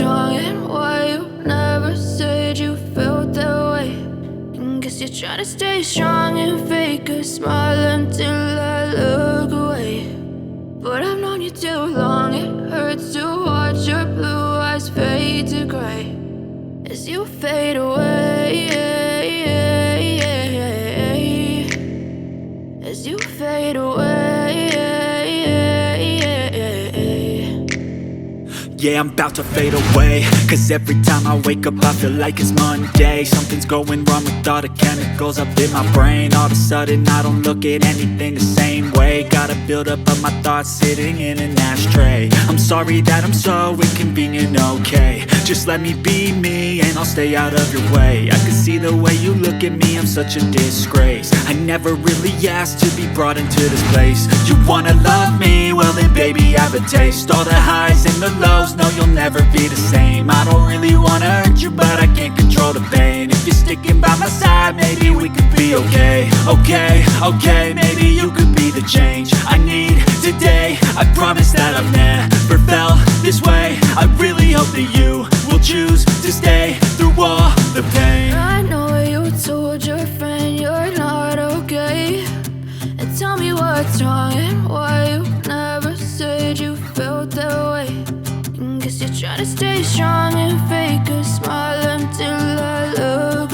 wrong and why you never said you felt that way. And guess you're trying to stay strong and fake a smile until I look away. But I've known you too long, it hurts to watch your blue eyes fade to gray as you fade away, as you fade away. Yeah, I'm about to fade away, cause every time I wake up I feel like it's Monday. Something's going wrong with all the chemicals up in my brain. All of a sudden I don't look at anything the same way. Gotta build up of my thoughts sitting in an ashtray. I'm sorry that I'm so inconvenient, okay. Just let me be me and I'll stay out of your way. I can see the way you look at me, I'm such a disgrace. I never really asked to be brought into this place. You wanna love me? Well then baby I have a taste. All the highs and the lows, no you'll never be the same. I don't really wanna hurt you but I can't control the pain. If you're sticking by my side maybe we could be okay. Okay, maybe you could be the change I need today. I promise that I've never felt this way. I really hope that you will choose to stay through all the pain. I know you told your friend you're not okay, and tell me what's wrong and why you never said you felt that way. And guess you're trying to stay strong and fake a smile until I look